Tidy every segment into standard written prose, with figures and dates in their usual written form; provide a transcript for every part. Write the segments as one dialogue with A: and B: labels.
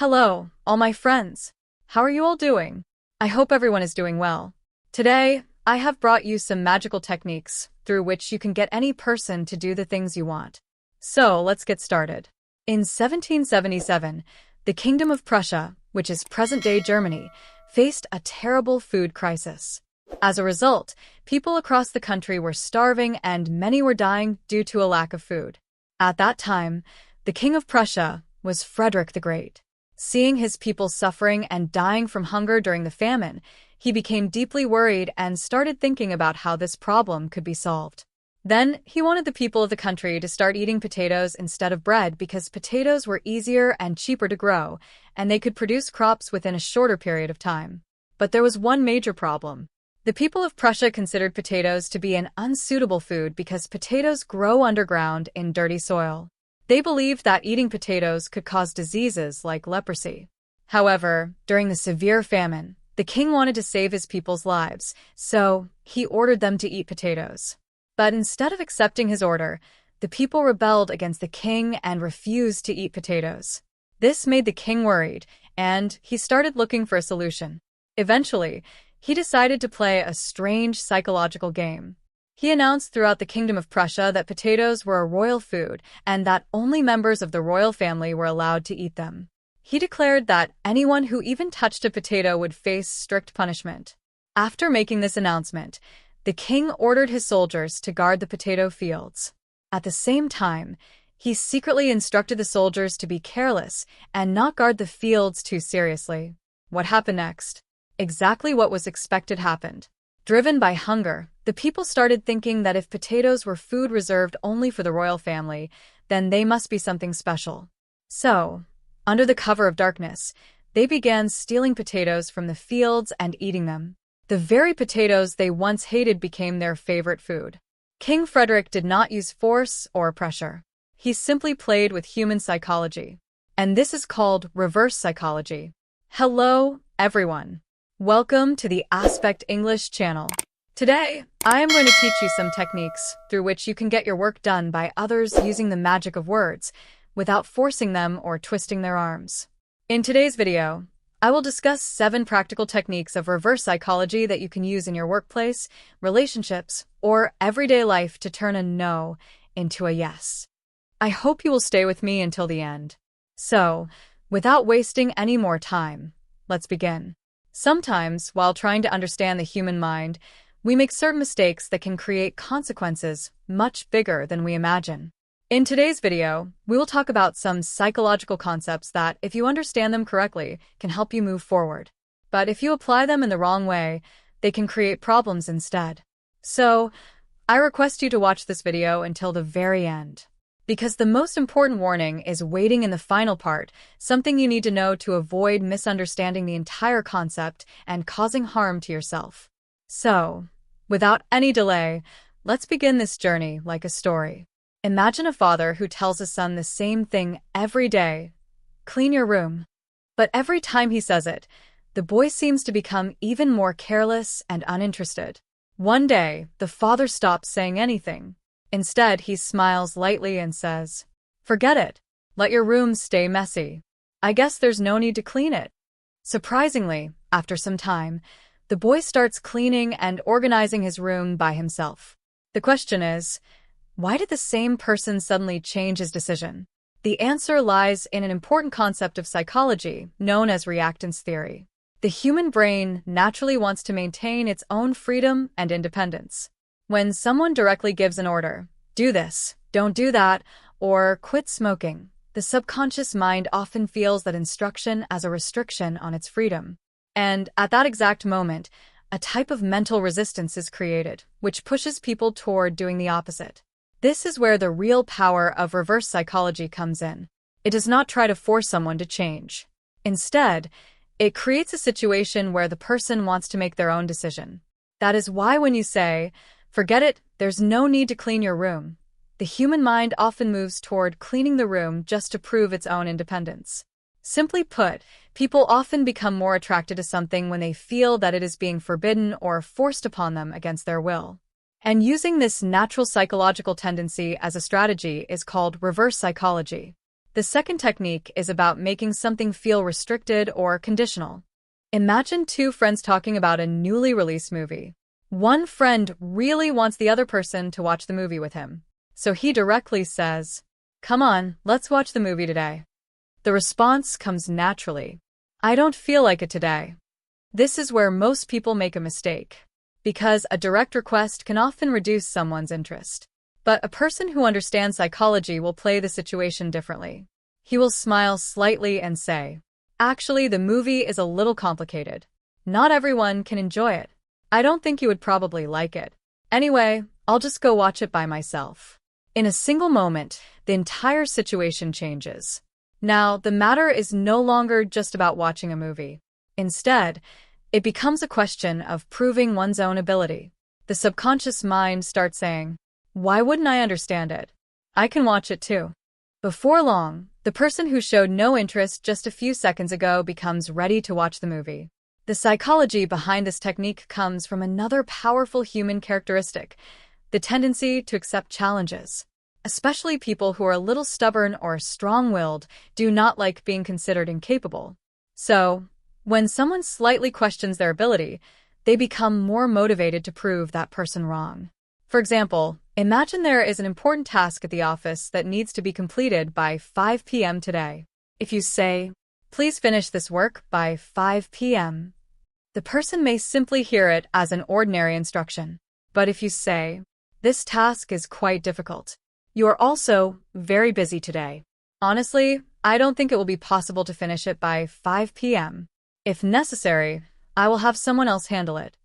A: Hello, all my friends. How are you all doing? I hope everyone is doing well. Today, I have brought you some magical techniques through which you can get any person to do the things you want. So, let's get started. In 1777, the Kingdom of Prussia, which is present-day Germany, faced a terrible food crisis. As a result, people across the country were starving and many were dying due to a lack of food. At that time, the King of Prussia was Frederick the Great. Seeing his people suffering and dying from hunger during the famine, he became deeply worried and started thinking about how this problem could be solved. Then, he wanted the people of the country to start eating potatoes instead of bread because potatoes were easier and cheaper to grow, and they could produce crops within a shorter period of time. But there was one major problem. The people of Prussia considered potatoes to be an unsuitable food because potatoes grow underground in dirty soil. They believed that eating potatoes could cause diseases like leprosy. However, during the severe famine, the king wanted to save his people's lives, so he ordered them to eat potatoes. But instead of accepting his order, the people rebelled against the king and refused to eat potatoes. This made the king worried, and he started looking for a solution. Eventually, he decided to play a strange psychological game. He announced throughout the Kingdom of Prussia that potatoes were a royal food and that only members of the royal family were allowed to eat them. He declared that anyone who even touched a potato would face strict punishment. After making this announcement, the king ordered his soldiers to guard the potato fields. At the same time, he secretly instructed the soldiers to be careless and not guard the fields too seriously. What happened next? Exactly what was expected happened. Driven by hunger, the people started thinking that if potatoes were food reserved only for the royal family, then they must be something special. So, under the cover of darkness, they began stealing potatoes from the fields and eating them. The very potatoes they once hated became their favorite food. King Frederick did not use force or pressure. He simply played with human psychology. And this is called reverse psychology. Hello, everyone. Welcome to the Aspect English channel. Today, I am going to teach you some techniques through which you can get your work done by others using the magic of words without forcing them or twisting their arms. In today's video, I will discuss 7 practical techniques of reverse psychology that you can use in your workplace, relationships, or everyday life to turn a no into a yes. I hope you will stay with me until the end. So, without wasting any more time, let's begin. Sometimes, while trying to understand the human mind, we make certain mistakes that can create consequences much bigger than we imagine. In today's video, we will talk about some psychological concepts that, if you understand them correctly, can help you move forward. But if you apply them in the wrong way, they can create problems instead. So, I request you to watch this video until the very end. Because the most important warning is waiting in the final part, something you need to know to avoid misunderstanding the entire concept and causing harm to yourself. So, without any delay, let's begin this journey like a story. Imagine a father who tells his son the same thing every day: clean your room. But every time he says it, the boy seems to become even more careless and uninterested. One day, the father stops saying anything. Instead, he smiles lightly and says, "Forget it. Let your room stay messy. I guess there's no need to clean it." Surprisingly, after some time, the boy starts cleaning and organizing his room by himself. The question is, why did the same person suddenly change his decision? The answer lies in an important concept of psychology known as reactance theory. The human brain naturally wants to maintain its own freedom and independence. When someone directly gives an order, do this, don't do that, or quit smoking, the subconscious mind often feels that instruction as a restriction on its freedom. And at that exact moment, a type of mental resistance is created, which pushes people toward doing the opposite. This is where the real power of reverse psychology comes in. It does not try to force someone to change. Instead, it creates a situation where the person wants to make their own decision. That is why when you say, "Forget it, there's no need to clean your room," the human mind often moves toward cleaning the room just to prove its own independence. Simply put, people often become more attracted to something when they feel that it is being forbidden or forced upon them against their will. And using this natural psychological tendency as a strategy is called reverse psychology. The second technique is about making something feel restricted or conditional. Imagine two friends talking about a newly released movie. One friend really wants the other person to watch the movie with him. So he directly says, "Come on, let's watch the movie today." The response comes naturally. "I don't feel like it today." This is where most people make a mistake, because a direct request can often reduce someone's interest. But a person who understands psychology will play the situation differently. He will smile slightly and say, "Actually, the movie is a little complicated. Not everyone can enjoy it. I don't think you would probably like it. Anyway, I'll just go watch it by myself." In a single moment, the entire situation changes. Now, the matter is no longer just about watching a movie. Instead, it becomes a question of proving one's own ability. The subconscious mind starts saying, "Why wouldn't I understand it? I can watch it too." Before long, the person who showed no interest just a few seconds ago becomes ready to watch the movie. The psychology behind this technique comes from another powerful human characteristic, the tendency to accept challenges. Especially people who are a little stubborn or strong-willed do not like being considered incapable. So, when someone slightly questions their ability, they become more motivated to prove that person wrong. For example, imagine there is an important task at the office that needs to be completed by 5 p.m. today. If you say, "Please finish this work by 5 p.m., the person may simply hear it as an ordinary instruction. But if you say, "This task is quite difficult. You are also very busy today. Honestly, I don't think it will be possible to finish it by 5 p.m. If necessary, I will have someone else handle it."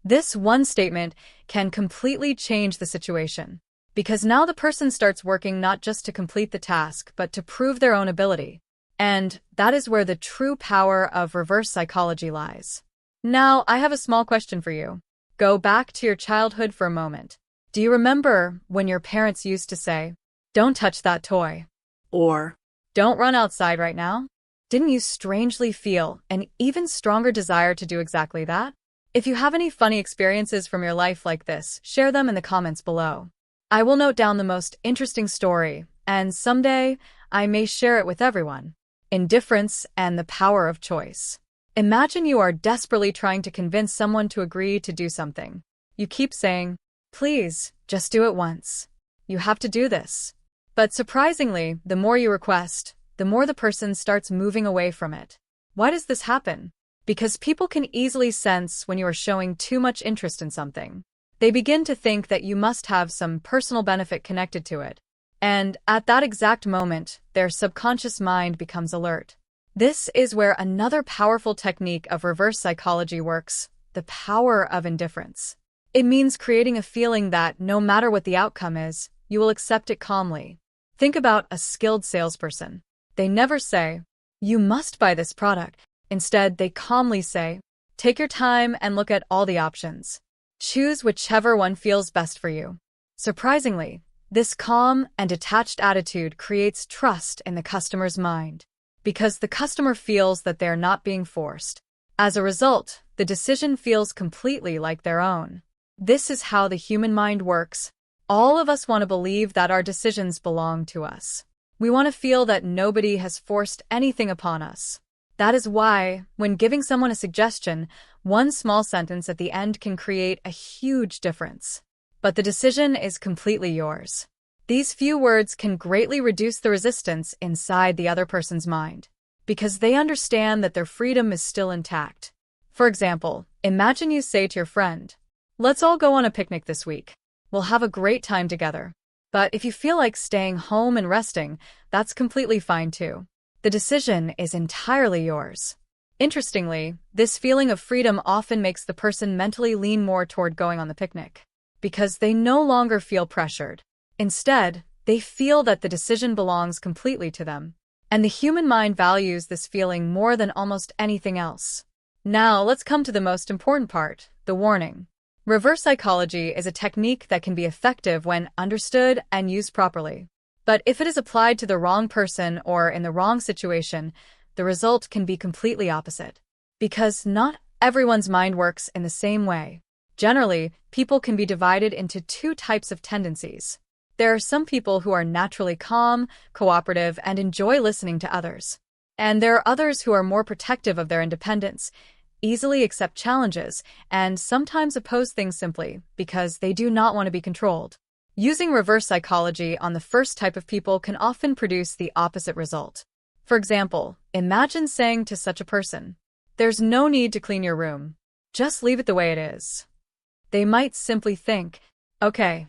A: This one statement can completely change the situation, because now the person starts working not just to complete the task, but to prove their own ability. And that is where the true power of reverse psychology lies. Now, I have a small question for you. Go back to your childhood for a moment. Do you remember when your parents used to say, "Don't touch that toy," or "Don't run outside right now"? Didn't you strangely feel an even stronger desire to do exactly that? If you have any funny experiences from your life like this, share them in the comments below. I will note down the most interesting story, and someday I may share it with everyone. Indifference and the power of choice. Imagine you are desperately trying to convince someone to agree to do something. You keep saying, "Please, just do it once. You have to do this." But surprisingly, the more you request, the more the person starts moving away from it. Why does this happen? Because people can easily sense when you are showing too much interest in something. They begin to think that you must have some personal benefit connected to it. And at that exact moment, their subconscious mind becomes alert. This is where another powerful technique of reverse psychology works, the power of indifference. It means creating a feeling that no matter what the outcome is, you will accept it calmly. Think about a skilled salesperson. They never say, "You must buy this product." Instead, they calmly say, "Take your time and look at all the options. Choose whichever one feels best for you." Surprisingly, this calm and detached attitude creates trust in the customer's mind, because the customer feels that they are not being forced. As a result, the decision feels completely like their own. This is how the human mind works. All of us want to believe that our decisions belong to us. We want to feel that nobody has forced anything upon us. That is why, when giving someone a suggestion, one small sentence at the end can create a huge difference. But the decision is completely yours. These few words can greatly reduce the resistance inside the other person's mind, because they understand that their freedom is still intact. For example, imagine you say to your friend, "Let's all go on a picnic this week. We'll have a great time together. But if you feel like staying home and resting, that's completely fine too." The decision is entirely yours. Interestingly, this feeling of freedom often makes the person mentally lean more toward going on the picnic, because they no longer feel pressured. Instead, they feel that the decision belongs completely to them. And the human mind values this feeling more than almost anything else. Now, let's come to the most important part, the warning. Reverse psychology is a technique that can be effective when understood and used properly. But if it is applied to the wrong person or in the wrong situation, the result can be completely opposite. Because not everyone's mind works in the same way. Generally, people can be divided into two types of tendencies. There are some people who are naturally calm, cooperative, and enjoy listening to others. And there are others who are more protective of their independence, easily accept challenges, and sometimes oppose things simply because they do not want to be controlled. Using reverse psychology on the first type of people can often produce the opposite result. For example, imagine saying to such a person, "There's no need to clean your room. Just leave it the way it is." They might simply think, "Okay,"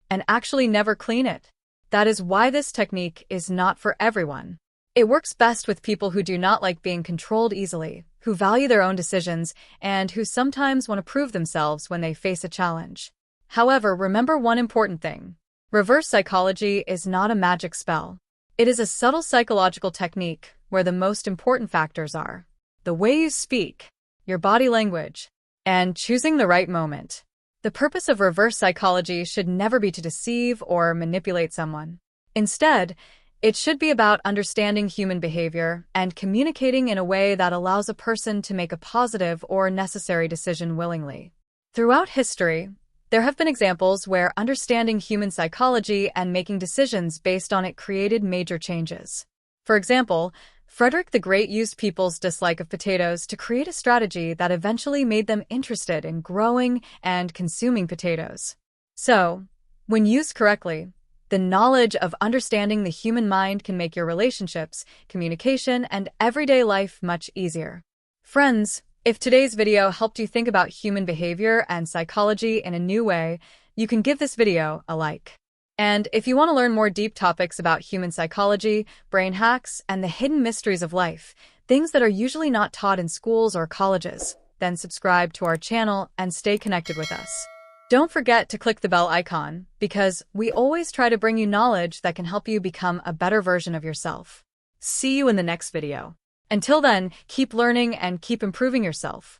A: and actually never clean it. That is why this technique is not for everyone. It works best with people who do not like being controlled easily, who value their own decisions, and who sometimes want to prove themselves when they face a challenge. However, remember one important thing. Reverse psychology is not a magic spell. It is a subtle psychological technique where the most important factors are the way you speak, your body language, and choosing the right moment. The purpose of reverse psychology should never be to deceive or manipulate someone. Instead, it should be about understanding human behavior and communicating in a way that allows a person to make a positive or necessary decision willingly. Throughout history, there have been examples where understanding human psychology and making decisions based on it created major changes. For example, Frederick the Great used people's dislike of potatoes to create a strategy that eventually made them interested in growing and consuming potatoes. So, when used correctly, the knowledge of understanding the human mind can make your relationships, communication, and everyday life much easier. Friends, if today's video helped you think about human behavior and psychology in a new way, you can give this video a like. And if you want to learn more deep topics about human psychology, brain hacks, and the hidden mysteries of life, things that are usually not taught in schools or colleges, then subscribe to our channel and stay connected with us. Don't forget to click the bell icon, because we always try to bring you knowledge that can help you become a better version of yourself. See you in the next video. Until then, keep learning and keep improving yourself.